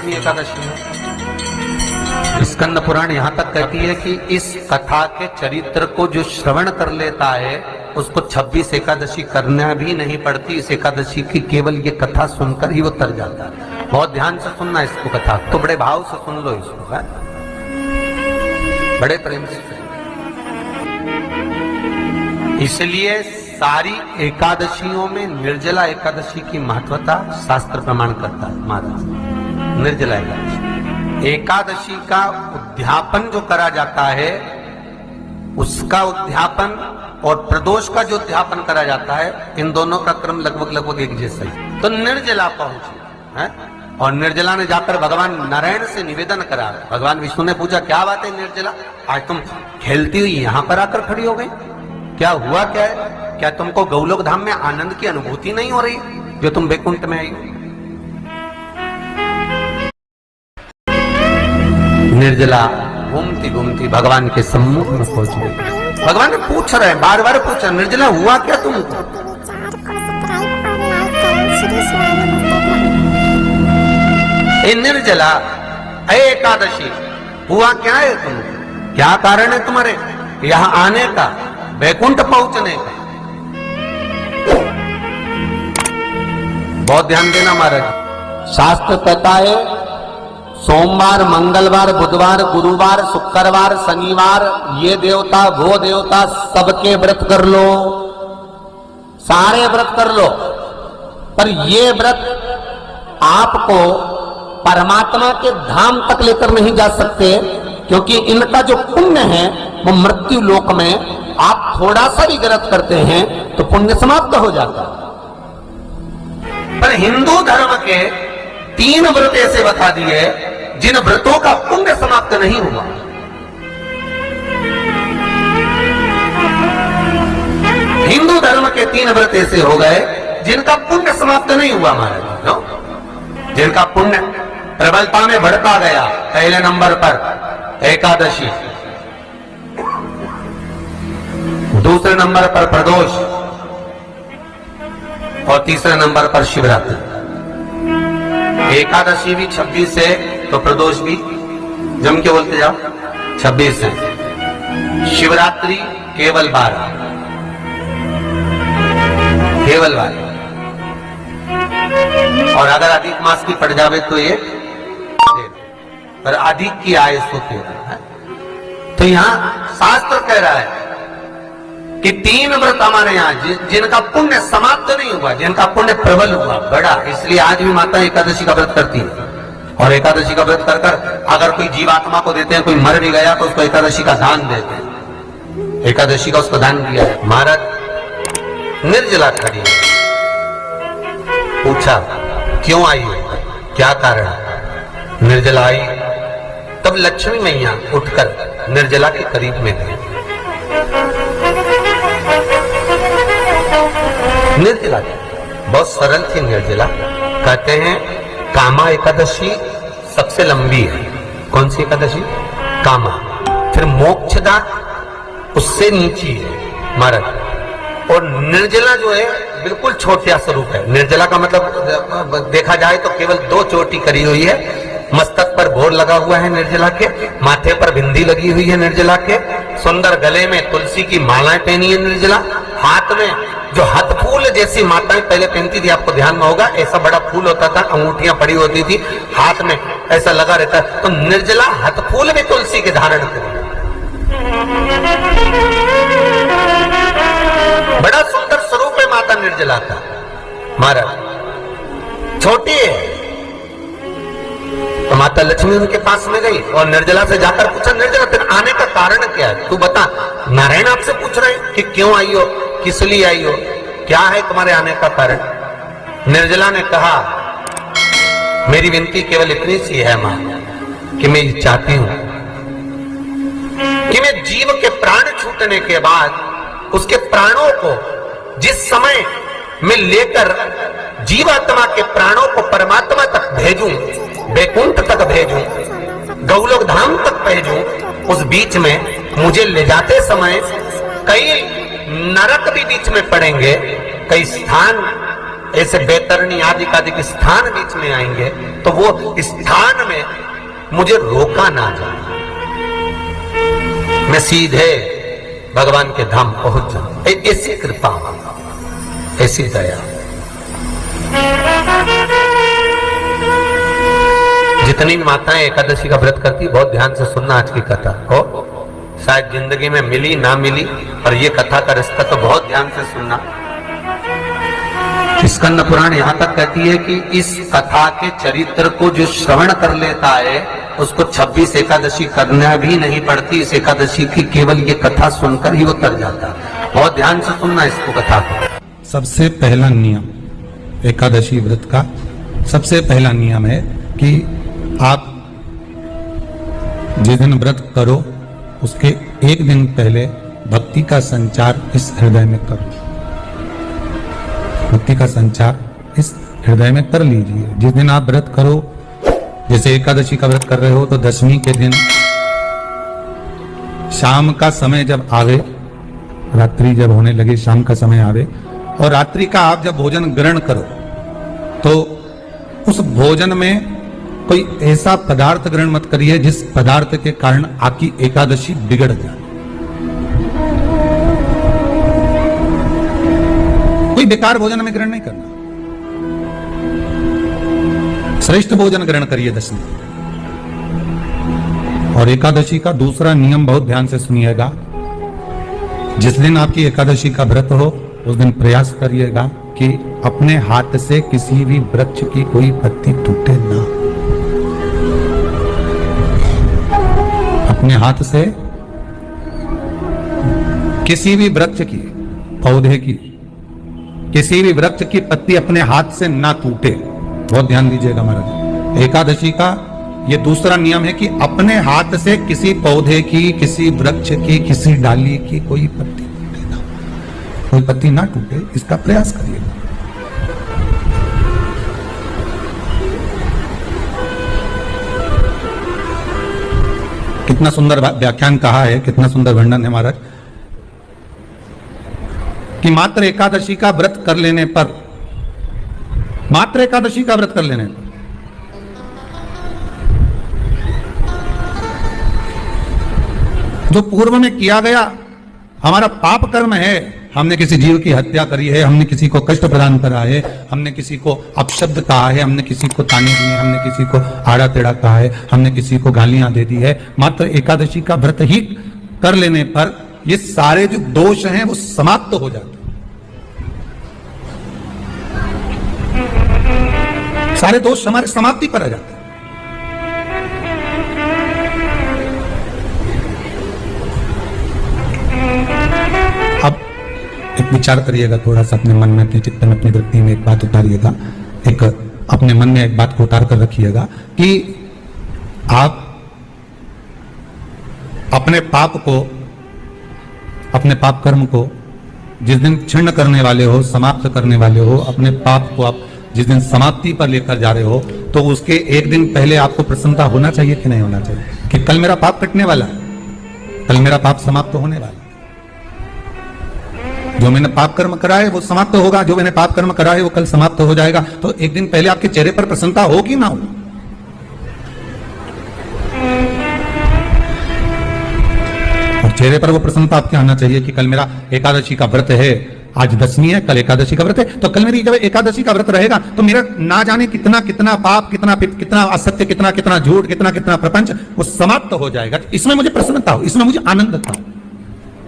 कितनी एकादशी है। स्कंद पुराण यहां तक कहती है कि इस कथा के चरित्र को जो श्रवण कर लेता है उसको 26 एकादशी करना भी नहीं पड़ती। इस एकादशी की केवल ये कथा सुनकर ही वो तर जाता है। बहुत ध्यान से सुनना इसको, कथा तो बड़े भाव से सुन लो इसको, है? बड़े प्रेम से। इसलिए सारी एकादशियों में निर्जला एकादशी की महत्वता शास्त्र प्रमाण करता है। महाराज निर्जला एकादशी का उद्यापन जो करा जाता है, उसका उद्यापन और प्रदोष का जो उद्यापन करा जाता है, इन दोनों का क्रम लगभग एक जैसा ही। तो निर्जला पहुंची है और निर्जला ने जाकर भगवान नारायण से निवेदन करा। भगवान विष्णु ने पूछा, क्या बात है निर्जला, आज तुम खेलती हुई यहां पर आकर खड़ी हो गई, क्या हुआ क्या है? क्या तुमको गौलोक धाम में आनंद की अनुभूति नहीं हो रही जो तुम वैकुंठ में आई हो? निर्जला घूमती घूमती भगवान के सम्मुख में पहुंच गई। भगवान ने पूछ रहे हैं, बार बार पूछा, निर्जला हुआ क्या तुमको? निर्जला एकादशी हुआ क्या है तुमको? क्या कारण है तुम्हारे यहां आने का, वैकुंठ पहुंचने का? बहुत ध्यान देना महाराज। शास्त्र कहता है सोमवार, मंगलवार, बुधवार, गुरुवार, शुक्रवार, शनिवार, ये देवता वो देवता सबके व्रत कर लो, सारे व्रत कर लो, पर ये व्रत आपको परमात्मा के धाम तक लेकर नहीं जा सकते, क्योंकि इनका जो पुण्य है वो मृत्यु लोक में आप थोड़ा सा भी व्रत करते हैं तो पुण्य समाप्त हो जाता है। पर हिंदू धर्म के 3 व्रत ऐसे बता दिए जिन व्रतों का पुण्य समाप्त नहीं हुआ। हिंदू धर्म के 3 व्रत ऐसे हो गए जिनका पुण्य समाप्त नहीं हुआ महाराज। जिनका पुण्य प्रबलता में बढ़ता गया। पहले नंबर पर एकादशी, दूसरे नंबर पर प्रदोष और तीसरे नंबर पर शिवरात्रि। एकादशी भी 26 है तो प्रदोष भी जम के बोलते जाओ 26 है। शिवरात्रि केवल 12, केवल 12, और अगर अधिक मास की पड़ जावे तो ये, पर अधिक की आय सो 13 है। तो यहां शास्त्र कह रहा है कि 3 व्रत हमारे यहाँ जिनका पुण्य समाप्त नहीं हुआ, जिनका पुण्य प्रबल हुआ, बड़ा, इसलिए आज भी माता एकादशी का व्रत करती है। और एकादशी का व्रत कर कर अगर कोई जीवात्मा को देते हैं, कोई मर भी गया तो उसको एकादशी का दान देते हैं। एकादशी का उसको दान दिया है। महाराज निर्जला खड़ी है, पूछा क्यों आई है, क्या कारण? निर्जला आई तब लक्ष्मी मैया उठकर निर्जला के करीब में गई। निर्जला बहुत सरल थी निर्जला। कहते हैं कामा एकादशी सबसे लंबी है। कौन सी एकादशी? कामा। फिर मोक्षदा उससे नीची है महाराज। और निर्जला जो है बिल्कुल छोटा स्वरूप है। निर्जला का मतलब देखा जाए तो केवल 2 चोटी करी हुई है। मस्तक पर भोर लगा हुआ है निर्जला के, माथे पर बिंदी लगी हुई है निर्जला के, सुंदर गले में तुलसी की मालाएं पहनी है निर्जला, हाथ में जो हाथ फूल जैसी माताएं पहले पहनती थी, आपको ध्यान में होगा, ऐसा बड़ा फूल होता था, अंगूठियां पड़ी होती थी, हाथ में ऐसा लगा रहता है। तो निर्जला हाथ फूल भी तुलसी के धारण करी। बड़ा सुंदर स्वरूप है माता निर्जला का महाराज। छोटी है तो माता लक्ष्मी उनके पास में गई और निर्जला से जाकर पूछा, निर्जला तेरे आने का कारण क्या है, तू बता। नारायण आपसे पूछ रहे हैं कि क्यों आई हो, किस लिए आई हो, क्या है तुम्हारे आने का कारण? निर्जला ने कहा, मेरी विनती केवल इतनी सी है मां कि मैं ये चाहती हूं कि मैं जीव के प्राण छूटने के बाद उसके प्राणों को जिस समय मैं लेकर जीवात्मा के प्राणों को परमात्मा तक भेजूं, वैकुंठ तक भेजूं, गौलोक धाम तक भेजूं, उस बीच में मुझे ले जाते समय कई नरक भी बीच में पड़ेंगे, कई स्थान ऐसे बैतरणी आदि का स्थान बीच में आएंगे, तो वो स्थान में मुझे रोका ना जाए, मैं सीधे भगवान के धाम पहुंच जाऊं। ऐसी कृपा, ऐसी दया। जितनी माताएं एकादशी का व्रत करती, बहुत ध्यान से सुनना आज की कथा हो, शायद जिंदगी में मिली ना मिली, और ये कथा का रिश्ता तो बहुत ध्यान से सुनना। स्कंद पुराण यहां तक कहती है कि इस कथा के चरित्र को जो श्रवण कर लेता है उसको 26 एकादशी करना भी नहीं पड़ती। इस एकादशी की केवल ये कथा सुनकर ही वो तर जाता है। बहुत ध्यान से सुनना इसको, कथा को। सबसे पहला नियम एकादशी व्रत का, सबसे पहला नियम है कि आप जिस दिन व्रत करो उसके एक दिन पहले भक्ति का संचार इस हृदय में करो। भक्ति का संचार इस हृदय में कर लीजिए। जिस दिन आप व्रत करो, जैसे एकादशी का व्रत कर रहे हो, तो दशमी के दिन शाम का समय जब आवे, रात्रि जब होने लगे, शाम का समय आवे, और रात्रि का आप जब भोजन ग्रहण करो तो उस भोजन में कोई ऐसा पदार्थ ग्रहण मत करिए जिस पदार्थ के कारण आपकी एकादशी बिगड़ जाए। कोई बेकार भोजन में ग्रहण नहीं करना, श्रेष्ठ भोजन ग्रहण करिए दशमी। और एकादशी का दूसरा नियम बहुत ध्यान से सुनिएगा। जिस दिन आपकी एकादशी का व्रत हो उस दिन प्रयास करिएगा कि अपने हाथ से किसी भी वृक्ष की कोई पत्ती टूटे ना। अपने हाथ से किसी भी वृक्ष की, पौधे की, किसी भी वृक्ष की पत्ती अपने हाथ से ना टूटे। बहुत ध्यान दीजिएगा महाराज। एकादशी का ये दूसरा नियम है कि अपने हाथ से किसी पौधे की, किसी वृक्ष की, किसी डाली की कोई पत्ती टूटे ना, कोई पत्ती ना टूटे, इसका प्रयास करिएगा। कितना सुंदर व्याख्यान कहा है, कितना सुंदर वर्णन है महाराज, कि मात्र एकादशी का व्रत कर लेने पर, मात्र एकादशी का व्रत कर लेने पर जो पूर्व में किया गया हमारा पाप कर्म है, हमने किसी जीव की हत्या करी है, हमने किसी को कष्ट प्रदान करा है, हमने किसी को अपशब्द कहा है, हमने किसी को ताने दिए, हमने किसी को आड़ा टेढ़ा कहा है, हमने किसी को गालियां दे दी है, मात्र एकादशी का व्रत ही कर लेने पर ये सारे जो दोष हैं वो समाप्त हो जाते हैं। सारे दोष हमारे समाप्ति पर आ जाते हैं। अब एक विचार करिएगा थोड़ा सा अपने मन में, अपने चित्त में, अपनी वृत्ति में एक बात उतारिएगा, एक अपने मन में एक बात को उतार कर रखिएगा कि आप अपने पाप को, अपने पाप कर्म को जिस दिन क्षीण करने वाले हो, समाप्त करने वाले हो, अपने पाप को आप जिस दिन समाप्ति पर लेकर जा रहे हो, तो उसके एक दिन पहले आपको प्रसन्नता होना चाहिए कि नहीं होना चाहिए कि कल मेरा पाप कटने वाला है, कल मेरा पाप समाप्त होने वाला है। जो मैंने पाप कर्म करा है वो समाप्त होगा, जो मैंने पाप कर्म करा है वो कल समाप्त हो जाएगा। तो एक दिन पहले आपके चेहरे पर प्रसन्नता होगी ना हो? और चेहरे पर वो प्रसन्नता आपके आना चाहिए कि कल मेरा एकादशी का व्रत है, आज दशमी है, कल एकादशी का व्रत है, तो कल मेरी जब एकादशी का व्रत रहेगा तो मेरा ना जाने कितना कितना पाप, कितना असत्य, कितना कितना झूठ, कितना कितना प्रपंच वो समाप्त हो जाएगा। इसमें मुझे प्रसन्नता हो, इसमें मुझे आनंद था।